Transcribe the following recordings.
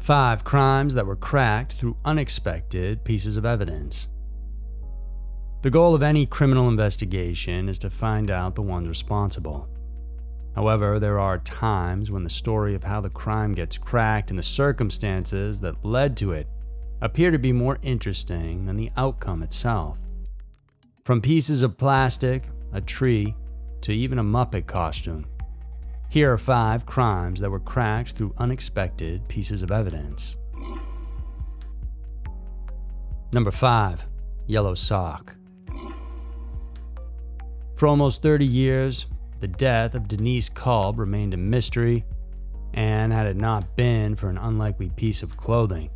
5 crimes that were cracked through unexpected pieces of evidence. The goal of any criminal investigation is to find out the ones responsible. However, there are times when the story of how the crime gets cracked and the circumstances that led to it appear to be more interesting than the outcome itself. From pieces of plastic, a tree, to even a Muppet costume. Here are 5 crimes that were cracked through unexpected pieces of evidence. Number 5. Yellow sock. For almost 30 years, the death of Denise Kolb remained a mystery, and had it not been for an unlikely piece of clothing,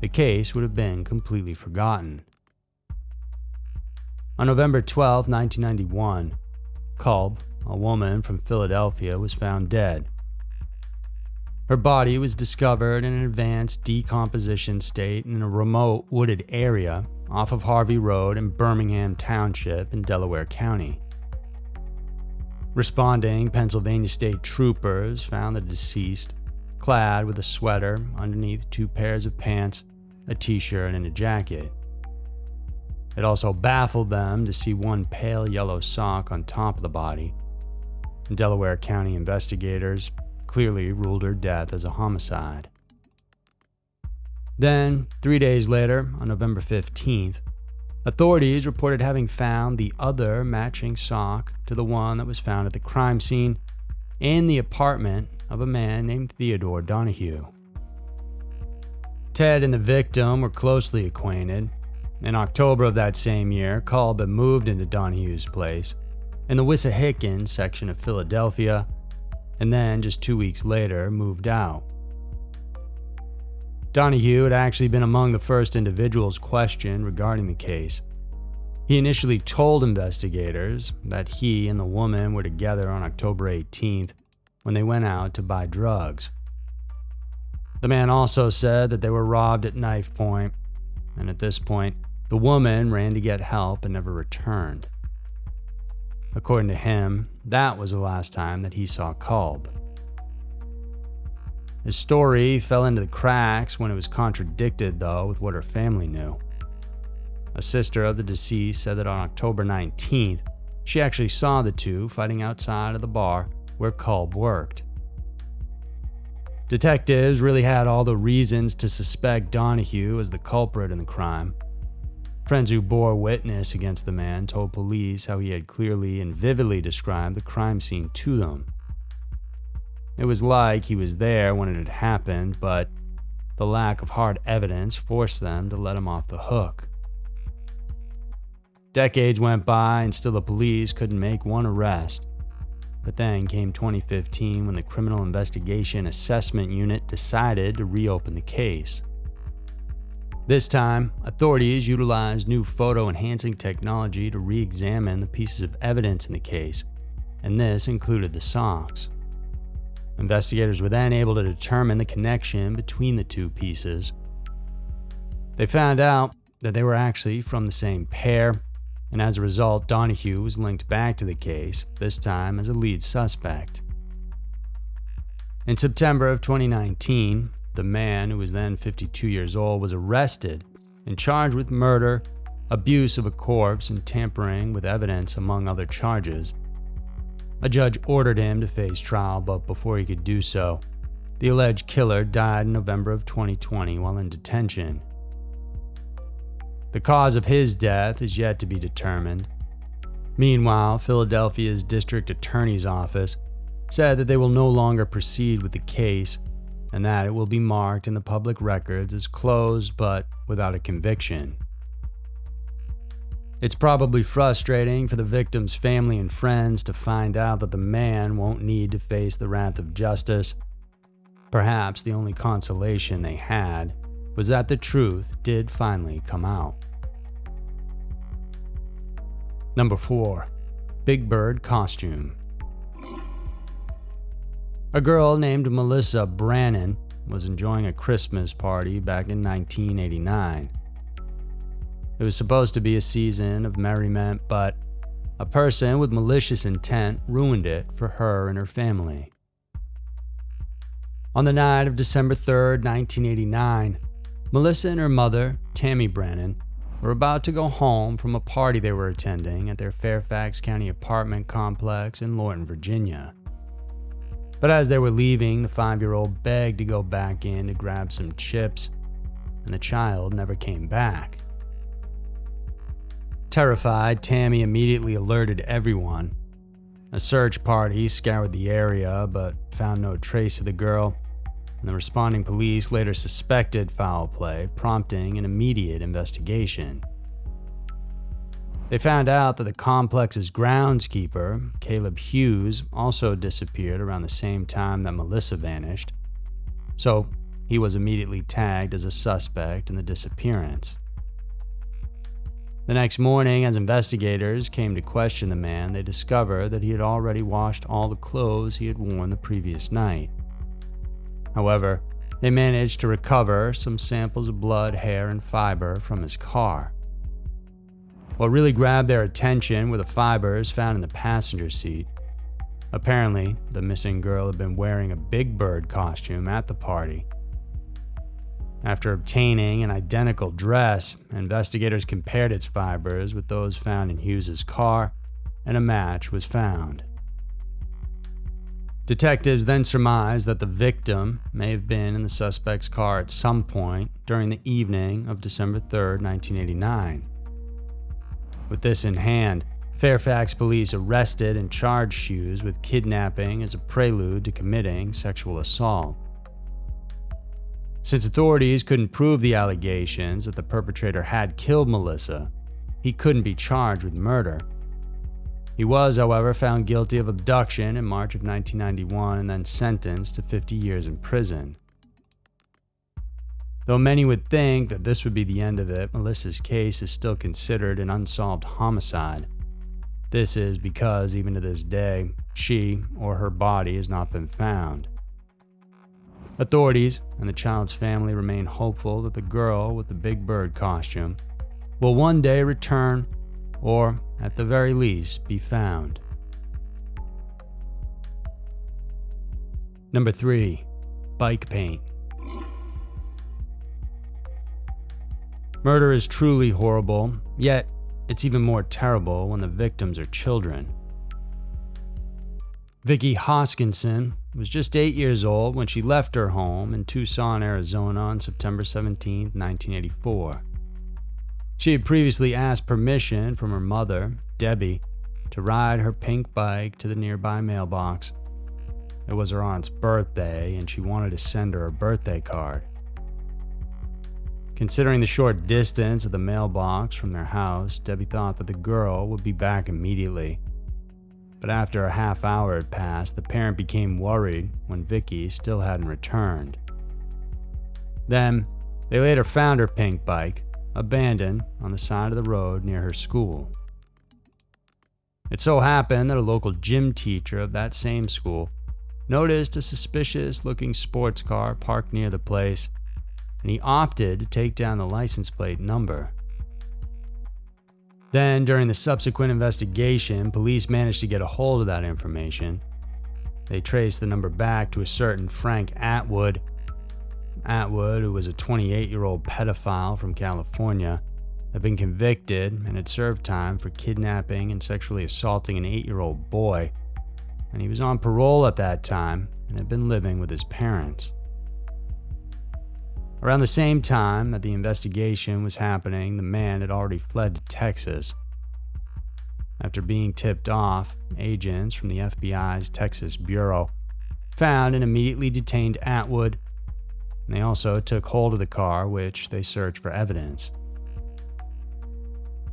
the case would have been completely forgotten. On November 12, 1991, Kolb, a woman from Philadelphia, was found dead. Her body was discovered in an advanced decomposition state in a remote wooded area off of Harvey Road in Birmingham Township in Delaware County. Responding Pennsylvania State Troopers found the deceased clad with a sweater underneath 2 pairs of pants, a t-shirt, and a jacket. It also baffled them to see 1 pale yellow sock on top of the body. Delaware County investigators clearly ruled her death as a homicide. Then, 3 days later, on November 15th, authorities reported having found the other matching sock to the one that was found at the crime scene in the apartment of a man named Theodore Donahue. Ted and the victim were closely acquainted. In October of that same year, Kolb had moved into Donahue's place in the Wissahickon section of Philadelphia, and then just 2 weeks later moved out. Donahue had actually been among the first individuals questioned regarding the case. He initially told investigators that he and the woman were together on October 18th when they went out to buy drugs. The man also said that they were robbed at knife point, and at this point, the woman ran to get help and never returned. According to him, that was the last time that he saw Kolb. His story fell into the cracks when it was contradicted, though, with what her family knew. A sister of the deceased said that on October 19th, she actually saw the two fighting outside of the bar where Kolb worked. Detectives really had all the reasons to suspect Donahue as the culprit in the crime. Friends who bore witness against the man told police how he had clearly and vividly described the crime scene to them. It was like he was there when it had happened, but the lack of hard evidence forced them to let him off the hook. Decades went by and still the police couldn't make one arrest. But then came 2015 when the Criminal Investigation Assessment Unit decided to reopen the case. This time, authorities utilized new photo-enhancing technology to re-examine the pieces of evidence in the case, and this included the socks. Investigators were then able to determine the connection between the 2 pieces. They found out that they were actually from the same pair, and as a result, Donahue was linked back to the case, this time as a lead suspect. In September of 2019, the man, who was then 52 years old, was arrested and charged with murder, abuse of a corpse, and tampering with evidence, among other charges. A judge ordered him to face trial, but before he could do so, the alleged killer died in November of 2020 while in detention. The cause of his death is yet to be determined. Meanwhile, Philadelphia's district attorney's office said that they will no longer proceed with the case and that it will be marked in the public records as closed but without a conviction. It's probably frustrating for the victim's family and friends to find out that the man won't need to face the wrath of justice. Perhaps the only consolation they had was that the truth did finally come out. Number 4. Big Bird Costume. A girl named Melissa Brannon was enjoying a Christmas party back in 1989. It was supposed to be a season of merriment, but a person with malicious intent ruined it for her and her family. On the night of December 3rd, 1989, Melissa and her mother, Tammy Brennan, were about to go home from a party they were attending at their Fairfax County apartment complex in Lorton, Virginia. But as they were leaving, the 5-year-old begged to go back in to grab some chips, and the child never came back. Terrified, Tammy immediately alerted everyone. A search party scoured the area but found no trace of the girl, and the responding police later suspected foul play, prompting an immediate investigation. They found out that the complex's groundskeeper, Caleb Hughes, also disappeared around the same time that Melissa vanished, so he was immediately tagged as a suspect in the disappearance. The next morning, as investigators came to question the man, they discovered that he had already washed all the clothes he had worn the previous night. However, they managed to recover some samples of blood, hair, and fiber from his car. What really grabbed their attention were the fibers found in the passenger seat. Apparently, the missing girl had been wearing a Big Bird costume at the party. After obtaining an identical dress, investigators compared its fibers with those found in Hughes's car, and a match was found. Detectives then surmised that the victim may have been in the suspect's car at some point during the evening of December 3rd, 1989. With this in hand, Fairfax police arrested and charged Hughes with kidnapping as a prelude to committing sexual assault. Since authorities couldn't prove the allegations that the perpetrator had killed Melissa, he couldn't be charged with murder. He was, however, found guilty of abduction in March of 1991 and then sentenced to 50 years in prison. Though many would think that this would be the end of it, Melissa's case is still considered an unsolved homicide. This is because, even to this day, she or her body has not been found. Authorities and the child's family remain hopeful that the girl with the Big Bird costume will one day return, or at the very least be found. Number 3. Bike paint. Murder is truly horrible, yet it's even more terrible when the victims are children. Vicki Hoskinson was just 8 years old when she left her home in Tucson, Arizona on September 17, 1984. She had previously asked permission from her mother, Debbie, to ride her pink bike to the nearby mailbox. It was her aunt's birthday, and she wanted to send her a birthday card. Considering the short distance of the mailbox from their house, Debbie thought that the girl would be back immediately. But after a half hour had passed, the parent became worried when Vicki still hadn't returned. Then, they later found her pink bike, abandoned on the side of the road near her school. It so happened that a local gym teacher of that same school noticed a suspicious-looking sports car parked near the place, and he opted to take down the license plate number. Then, during the subsequent investigation, police managed to get a hold of that information. They traced the number back to a certain Frank Atwood. Atwood, who was a 28-year-old pedophile from California, had been convicted and had served time for kidnapping and sexually assaulting an 8-year-old boy, and he was on parole at that time and had been living with his parents. Around the same time that the investigation was happening, the man had already fled to Texas. After being tipped off, agents from the FBI's Texas Bureau found and immediately detained Atwood, and they also took hold of the car, which they searched for evidence.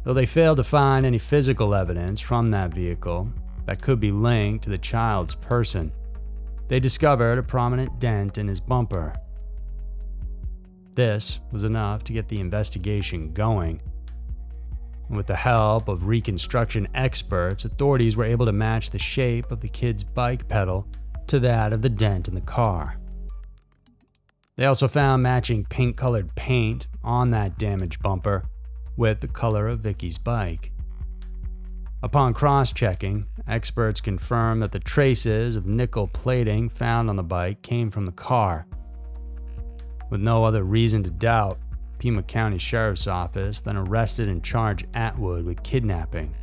Though they failed to find any physical evidence from that vehicle that could be linked to the child's person, they discovered a prominent dent in his bumper. This was enough to get the investigation going. With the help of reconstruction experts, authorities were able to match the shape of the kid's bike pedal to that of the dent in the car. They also found matching pink-colored paint on that damaged bumper with the color of Vicki's bike. Upon cross-checking, experts confirmed that the traces of nickel plating found on the bike came from the car. With no other reason to doubt, Pima County Sheriff's Office then arrested and charged Atwood with kidnapping.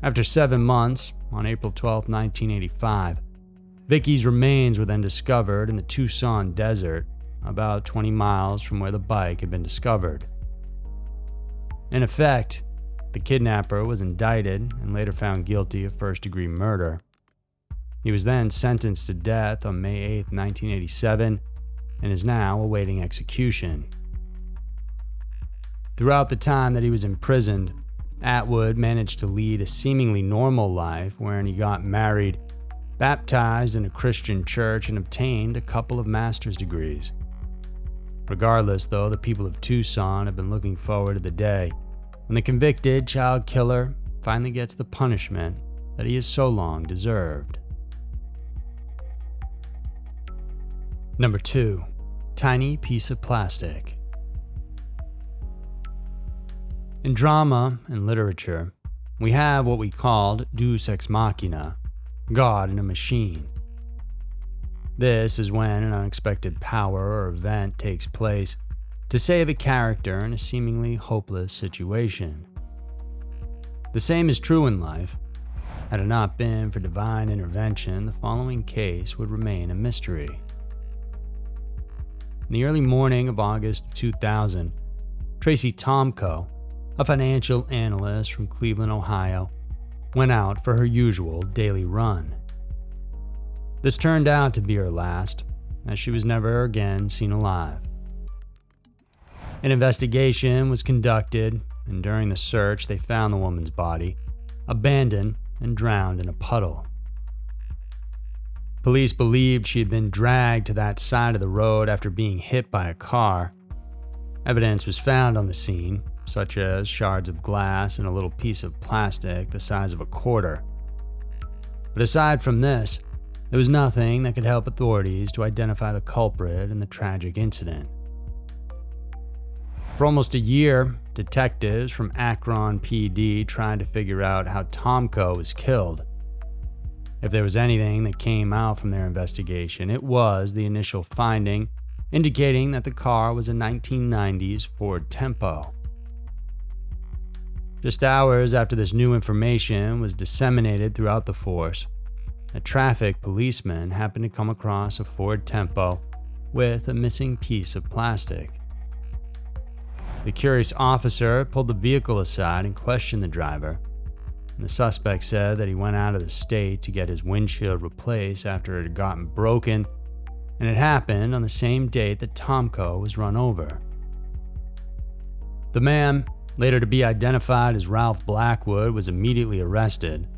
After 7 months, on April 12, 1985, Vicky's remains were then discovered in the Tucson desert, about 20 miles from where the bike had been discovered. In effect, the kidnapper was indicted and later found guilty of first-degree murder. He was then sentenced to death on May 8, 1987, and is now awaiting execution. Throughout the time that he was imprisoned, Atwood managed to lead a seemingly normal life wherein he got married, baptized in a Christian church, and obtained a couple of master's degrees. Regardless, though, the people of Tucson have been looking forward to the day when the convicted child killer finally gets the punishment that he has so long deserved. Number 2. Tiny piece of plastic. In drama and literature, we have what we called deus ex machina, God in a machine. This is when an unexpected power or event takes place to save a character in a seemingly hopeless situation. The same is true in life. Had it not been for divine intervention, the following case would remain a mystery. In the early morning of August of 2000, Tracy Tomko, a financial analyst from Cleveland, Ohio, went out for her usual daily run. This turned out to be her last, as she was never again seen alive. An investigation was conducted, and during the search, they found the woman's body, abandoned and drowned in a puddle. Police believed she had been dragged to that side of the road after being hit by a car. Evidence was found on the scene, such as shards of glass and a little piece of plastic the size of a quarter. But aside from this, there was nothing that could help authorities to identify the culprit in the tragic incident. For almost a year, detectives from Akron PD tried to figure out how Tomko was killed. If there was anything that came out from their investigation, it was the initial finding indicating that the car was a 1990s Ford Tempo. Just hours after this new information was disseminated throughout the force, a traffic policeman happened to come across a Ford Tempo with a missing piece of plastic. The curious officer pulled the vehicle aside and questioned the driver, and the suspect said that he went out of the state to get his windshield replaced after it had gotten broken, and it happened on the same date that Tomko was run over. The man, later to be identified as Ralph Blackwood, was immediately arrested.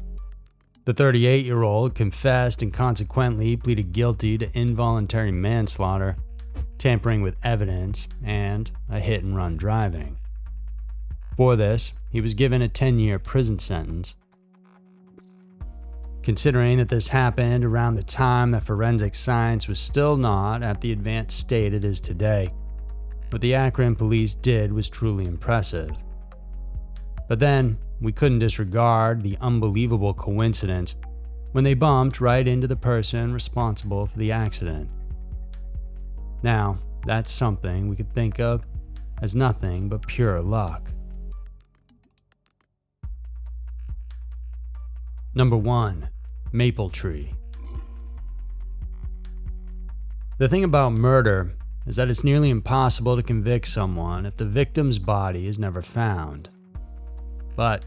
The 38-year-old confessed and consequently pleaded guilty to involuntary manslaughter, tampering with evidence, and a hit-and-run driving. For this, he was given a 10-year prison sentence. Considering that this happened around the time that forensic science was still not at the advanced state it is today, what the Akron police did was truly impressive. But then, we couldn't disregard the unbelievable coincidence when they bumped right into the person responsible for the accident. Now, that's something we could think of as nothing but pure luck. Number 1. Maple tree. The thing about murder is that it's nearly impossible to convict someone if the victim's body is never found. But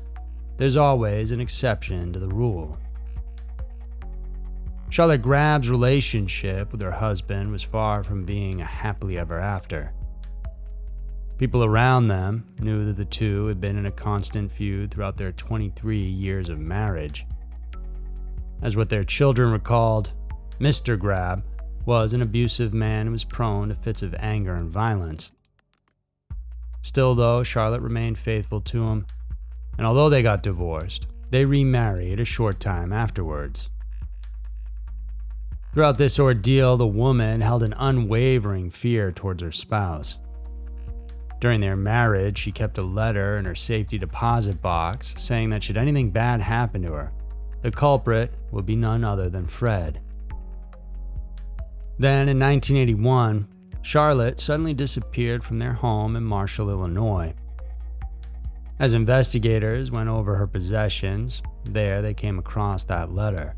there's always an exception to the rule. Charlotte Grabb's relationship with her husband was far from being a happily ever after. People around them knew that the two had been in a constant feud throughout their 23 years of marriage. As what their children recalled, Mr. Grabb was an abusive man who was prone to fits of anger and violence. Still, though, Charlotte remained faithful to him, and although they got divorced, they remarried a short time afterwards. Throughout this ordeal, the woman held an unwavering fear towards her spouse. During their marriage, she kept a letter in her safety deposit box saying that should anything bad happen to her, the culprit would be none other than Fred. Then in 1981, Charlotte suddenly disappeared from their home in Marshall, Illinois. As investigators went over her possessions, there they came across that letter.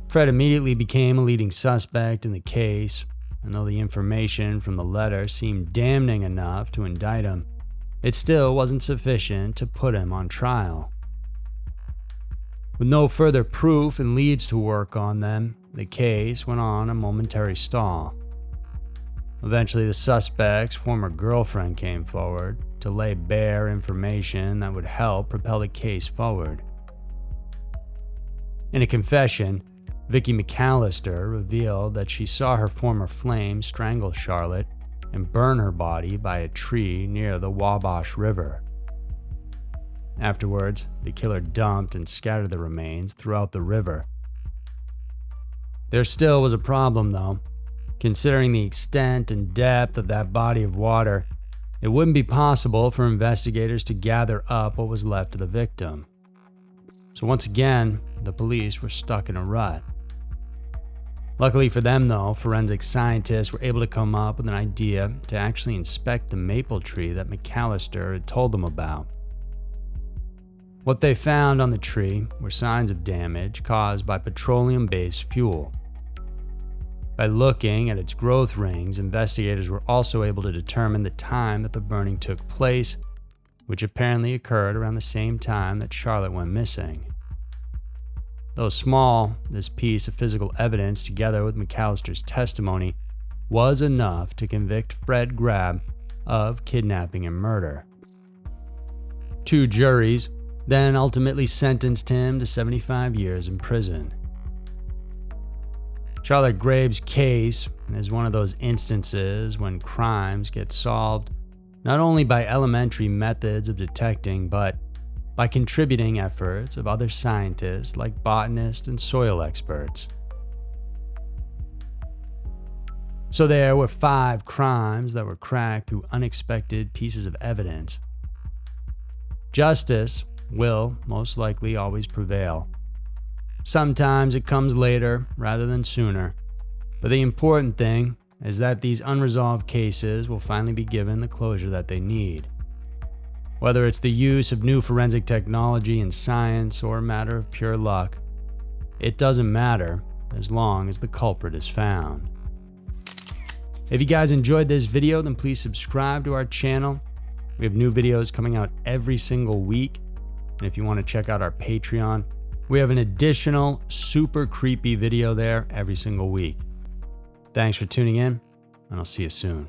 Fred immediately became a leading suspect in the case, and though the information from the letter seemed damning enough to indict him, it still wasn't sufficient to put him on trial. With no further proof and leads to work on them, the case went on a momentary stall. Eventually, the suspect's former girlfriend came forward to lay bare information that would help propel the case forward. In a confession, Vicki McAllister revealed that she saw her former flame strangle Charlotte and burn her body by a tree near the Wabash River. Afterwards, the killer dumped and scattered the remains throughout the river. There still was a problem, though. Considering the extent and depth of that body of water, it wouldn't be possible for investigators to gather up what was left of the victim. So once again, the police were stuck in a rut. Luckily for them, though, forensic scientists were able to come up with an idea to actually inspect the maple tree that McAllister had told them about. What they found on the tree were signs of damage caused by petroleum-based fuel. By looking at its growth rings, investigators were also able to determine the time that the burning took place, which apparently occurred around the same time that Charlotte went missing. Though small, this piece of physical evidence, together with McAllister's testimony, was enough to convict Fred Grabb of kidnapping and murder. 2 juries then ultimately sentenced him to 75 years in prison. Charlotte Grabb's case is one of those instances when crimes get solved not only by elementary methods of detecting, but by contributing efforts of other scientists like botanists and soil experts. So there were 5 crimes that were cracked through unexpected pieces of evidence. Justice will most likely always prevail. Sometimes it comes later rather than sooner, but the important thing is that these unresolved cases will finally be given the closure that they need. Whether it's the use of new forensic technology and science or a matter of pure luck, it doesn't matter as long as the culprit is found. If you guys enjoyed this video, then please subscribe to our channel. We have new videos coming out every single week. And if you want to check out our Patreon, we have an additional super creepy video there every single week. Thanks for tuning in, and I'll see you soon.